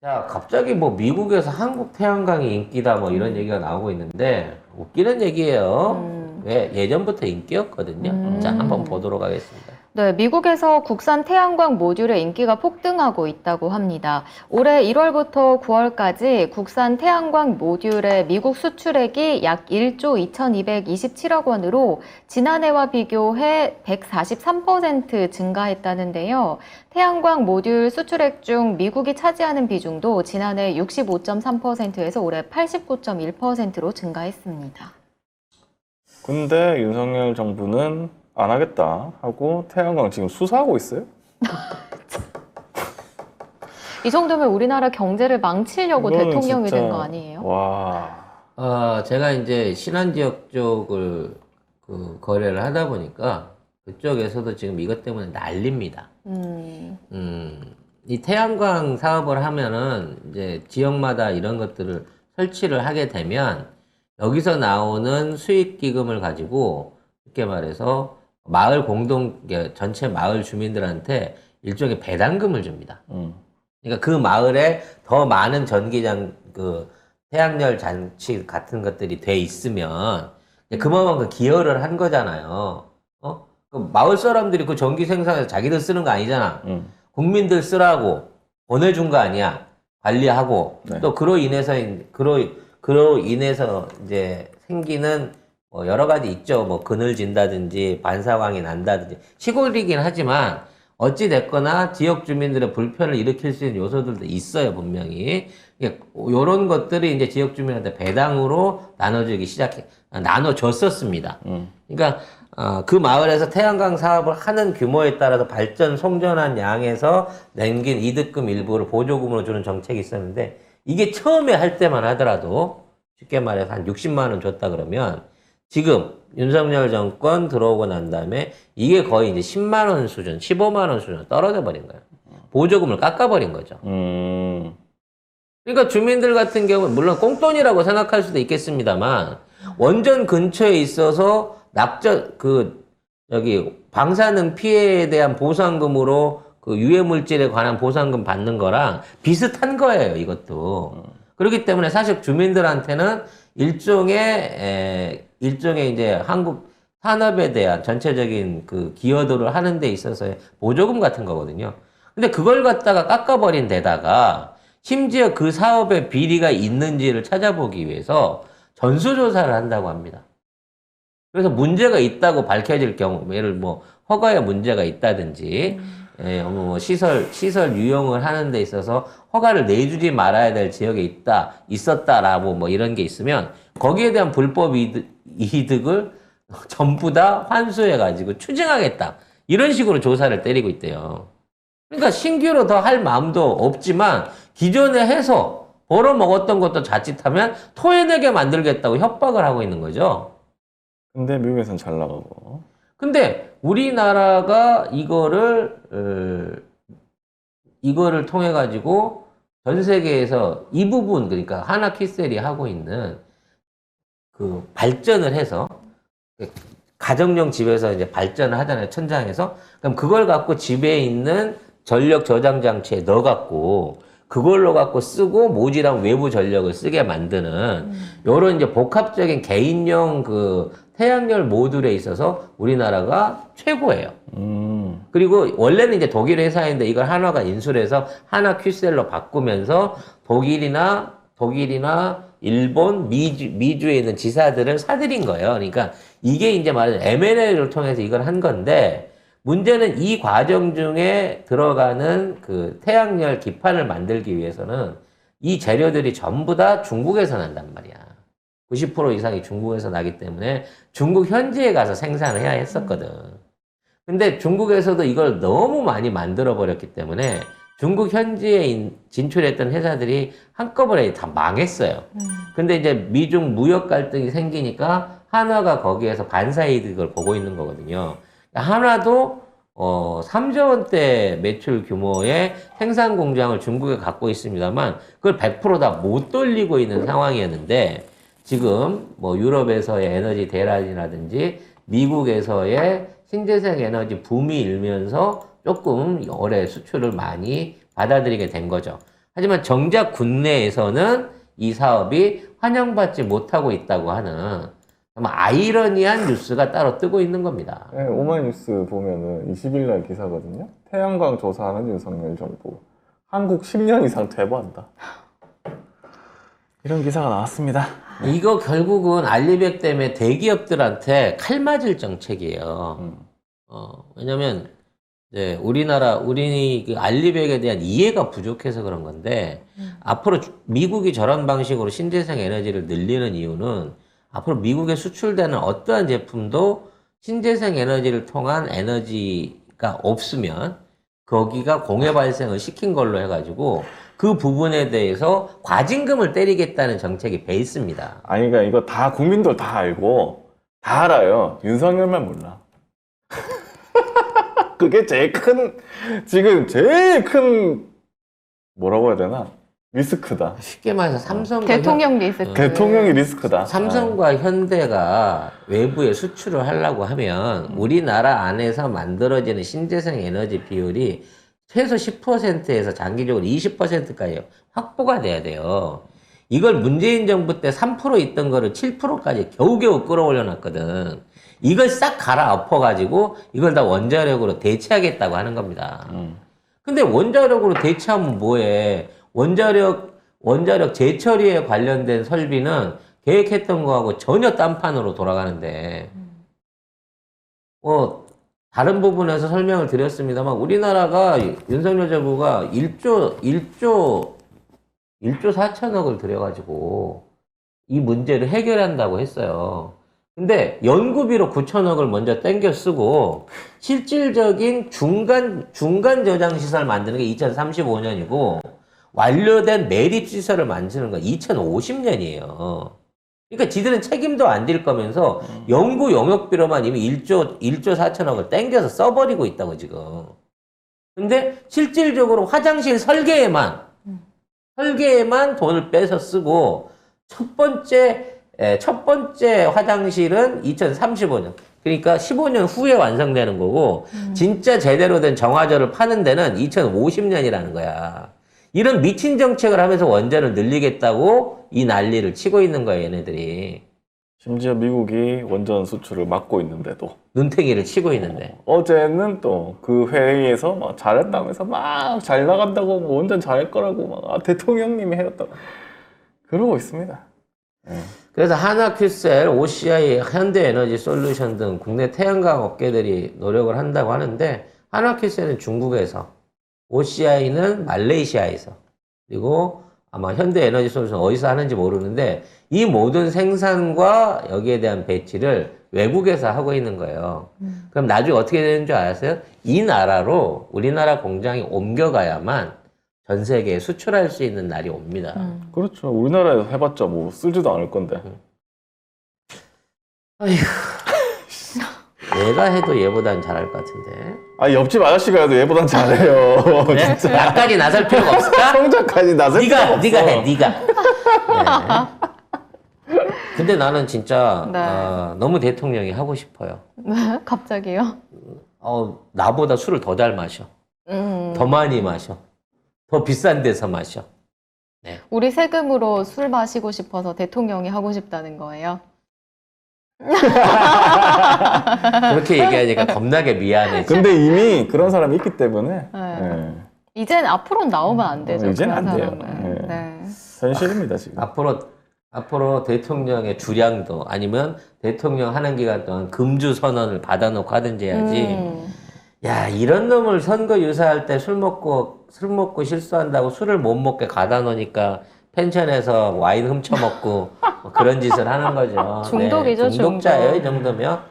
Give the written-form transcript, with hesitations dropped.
자, 갑자기 뭐 미국에서 한국 태양광이 인기다 뭐 이런 얘기가 나오고 있는데 웃기는 얘기예요. 왜 예전부터 인기였거든요. 자, 한번 보도록 하겠습니다. 네, 미국에서 국산 태양광 모듈의 인기가 폭등하고 있다고 합니다. 올해 1월부터 9월까지 국산 태양광 모듈의 미국 수출액이 약 1조 2227억 원으로 지난해와 비교해 143% 증가했다는데요. 태양광 모듈 수출액 중 미국이 차지하는 비중도 지난해 65.3%에서 올해 89.1%로 증가했습니다. 근데 윤석열 정부는 안 하겠다 하고 태양광 지금 수사하고 있어요? 이 정도면 우리나라 경제를 망치려고 이거는 대통령이 진짜- 된 거 아니에요? 와. 제가 이제 신안 지역 쪽을 거래를 하다 보니까 그쪽에서도 지금 이것 때문에 난립니다. 이 태양광 사업을 하면은 이제 지역마다 이런 것들을 설치를 하게 되면 여기서 나오는 수익 기금을 가지고 쉽게 말해서 마을 전체 마을 주민들한테 일종의 배당금을 줍니다. 그러니까 그 마을에 더 많은 전기장, 태양열 장치 같은 것들이 돼 있으면 그만큼 기여를 한 거잖아요. 그 마을 사람들이 그 전기 생산해서 자기들 쓰는 거 아니잖아. 국민들 쓰라고 보내준 거 아니야. 관리하고. 네. 또 그로 인해서 이제 생기는 뭐 여러 가지 있죠. 뭐 그늘진다든지 반사광이 난다든지 시골이긴 하지만 어찌 됐거나 지역 주민들의 불편을 일으킬 수 있는 요소들도 있어요, 분명히. 이런 것들이 이제 지역 주민한테 배당으로 나눠줬었습니다. 그러니까 그 마을에서 태양광 사업을 하는 규모에 따라서 발전 송전한 양에서 남긴 이득금 일부를 보조금으로 주는 정책이 있었는데 이게 처음에 할 때만 하더라도 쉽게 말해서 한 60만 원 줬다 그러면 지금 윤석열 정권 들어오고 난 다음에 이게 거의 이제 10만 원 수준, 15만 원 수준 떨어져 버린 거예요. 보조금을 깎아버린 거죠. 그러니까 주민들 같은 경우는 물론 꽁돈이라고 생각할 수도 있겠습니다만 원전 근처에 있어서 방사능 피해에 대한 보상금으로 그 유해 물질에 관한 보상금 받는 거랑 비슷한 거예요, 이것도. 그렇기 때문에 사실 주민들한테는 일종의 이제 한국 산업에 대한 전체적인 그 기여도를 하는 데 있어서의 보조금 같은 거거든요. 근데 그걸 갖다가 깎아버린 데다가 심지어 그 사업에 비리가 있는지를 찾아보기 위해서 전수조사를 한다고 합니다. 그래서 문제가 있다고 밝혀질 경우, 예를 뭐 허가에 문제가 있다든지, 뭐 시설 유용을 하는 데 있어서 허가를 내주지 말아야 될 지역에 있었다라고 뭐 이런 게 있으면 거기에 대한 불법 이득을 전부 다 환수해가지고 추징하겠다. 이런 식으로 조사를 때리고 있대요. 그러니까 신규로 더 할 마음도 없지만 기존에 해서 벌어먹었던 것도 자칫하면 토해내게 만들겠다고 협박을 하고 있는 거죠. 근데 미국에선 잘 나가고. 근데 우리나라가 이거를 통해 가지고 전 세계에서 이 부분, 그러니까 하나키셀이 하고 있는 그 발전을 해서 가정용 집에서 이제 발전을 하잖아요, 천장에서. 그럼 그걸 갖고 집에 있는 전력 저장 장치에 넣어 갖고 그걸로 갖고 쓰고 모질한 외부 전력을 쓰게 만드는 요런 이제 복합적인 개인용 그 태양열 모듈에 있어서 우리나라가 최고예요. 그리고 원래는 이제 독일 회사인데 이걸 한화가 인수를 해서 한화 큐셀로 바꾸면서 독일이나 일본, 미주에 있는 지사들을 사들인 거예요. 그러니까 이게 이제 말하자면 M&A를 통해서 이걸 한 건데 문제는 이 과정 중에 들어가는 그 태양열 기판을 만들기 위해서는 이 재료들이 전부 다 중국에서 난단 말이야. 90% 이상이 중국에서 나기 때문에 중국 현지에 가서 생산을 해야 했었거든. 근데 중국에서도 이걸 너무 많이 만들어 버렸기 때문에 중국 현지에 진출했던 회사들이 한꺼번에 다 망했어요. 근데 이제 미중 무역 갈등이 생기니까 한화가 거기에서 반사이득을 보고 있는 거거든요. 한화도 3조 원대 매출 규모의 생산 공장을 중국에 갖고 있습니다만 그걸 100% 다 못 돌리고 있는 상황이었는데 지금 뭐 유럽에서의 에너지 대란이라든지 미국에서의 신재생 에너지 붐이 일면서 조금 올해 수출을 많이 받아들이게 된 거죠. 하지만 정작 국내에서는 이 사업이 환영받지 못하고 있다고 하는 정말 아이러니한 뉴스가 따로 뜨고 있는 겁니다. 네, 오마이뉴스 보면은 20일 날 기사거든요. 태양광 조사하는 윤석열 정부. 한국 10년 이상 퇴보한다. 이런 기사가 나왔습니다. 이거 결국은 알리백 때문에 대기업들한테 칼 맞을 정책이에요. 왜냐면 이제 우리 그 알리백에 대한 이해가 부족해서 그런 건데 앞으로 미국이 저런 방식으로 신재생 에너지를 늘리는 이유는 앞으로 미국에 수출되는 어떠한 제품도 신재생 에너지를 통한 에너지가 없으면 거기가 공해 발생을 시킨 걸로 해가지고 그 부분에 대해서 과징금을 때리겠다는 정책이 베이스입니다. 아니, 그러니까 이거 다 국민들 다 알고 다 알아요. 윤석열만 몰라. 그게 지금 제일 큰, 뭐라고 해야 되나? 리스크다. 쉽게 말해서 삼성과 대통령 리스크. 대통령이 리스크다. 삼성과 현대가 외부에 수출을 하려고 하면 우리나라 안에서 만들어지는 신재생 에너지 비율이 최소 10%에서 장기적으로 20%까지 확보가 돼야 돼요. 이걸 문재인 정부 때 3% 있던 거를 7%까지 겨우겨우 끌어올려 놨거든. 이걸 싹 갈아엎어가지고 이걸 다 원자력으로 대체하겠다고 하는 겁니다. 근데 원자력으로 대체하면 뭐해? 원자력 재처리에 관련된 설비는 계획했던 거하고 전혀 딴판으로 돌아가는데, 다른 부분에서 설명을 드렸습니다만, 우리나라가 윤석열 정부가 1조 4천억을 들여가지고 이 문제를 해결한다고 했어요. 근데 연구비로 9천억을 먼저 땡겨 쓰고 실질적인 중간 저장 시설 만드는 게 2035년이고 완료된 매립 시설을 만드는 건 2050년이에요. 그러니까 지들은 책임도 안 질 거면서 연구 용역비로만 이미 1조 4천억을 땡겨서 써버리고 있다고 지금. 근데 실질적으로 화장실 설계에만 돈을 빼서 쓰고 첫 번째 화장실은 2035년. 그러니까 15년 후에 완성되는 거고, 진짜 제대로 된 정화조를 파는 데는 2050년이라는 거야. 이런 미친 정책을 하면서 원자를 늘리겠다고 이 난리를 치고 있는 거야, 얘네들이. 심지어 미국이 원전 수출을 막고 있는데도. 눈탱이를 치고 있는데. 어제는 또 그 회의에서 막 잘했다면서 막 잘 나간다고 뭐 원전 잘할 거라고 막 대통령님이 해줬다고. 그러고 있습니다. 네. 그래서 하나큐셀, OCI, 현대에너지솔루션 등 국내 태양광 업계들이 노력을 한다고 하는데 하나큐셀은 중국에서, OCI는 말레이시아에서, 그리고 아마 현대에너지솔루션 어디서 하는지 모르는데 이 모든 생산과 여기에 대한 배치를 외국에서 하고 있는 거예요. 그럼 나중에 어떻게 되는 줄 아세요? 이 나라로 우리나라 공장이 옮겨가야만 전 세계에 수출할 수 있는 날이 옵니다. 그렇죠. 우리나라에서 해봤자 뭐 쓰지도 않을 건데. 아휴, 내가 해도 얘보단 잘할 것 같은데. 아, 옆집 아저씨가 해도 얘보단 잘해요. 그래? 진짜. 나까지 나설 필요가 없을까? 성적까지 나설 필요가 없어. 네가 해, 네가. 네. 근데 나는 진짜 네. 너무 대통령이 하고 싶어요. 갑자기요? 나보다 술을 더 잘 마셔. 더 많이 마셔. 더 비싼 데서 마셔. 네. 우리 세금으로 술 마시고 싶어서 대통령이 하고 싶다는 거예요? 그렇게 얘기하니까 겁나게 미안해. 근데 이미 그런 사람이 있기 때문에. 네. 네. 이젠 앞으로는 나오면 안 되죠. 이제는 그런 안 돼요. 사람은. 네. 네. 현실입니다, 지금. 앞으로 대통령의 주량도 아니면 대통령 하는 기간 동안 금주 선언을 받아놓고 하든지 해야지. 야, 이런 놈을 선거 유세할 때 술 먹고 실수한다고 술을 못 먹게 가다 놓으니까 펜션에서 와인 훔쳐먹고 뭐 그런 짓을 하는 거죠. 중독이죠, 중독자예요, 중독. 이 정도면.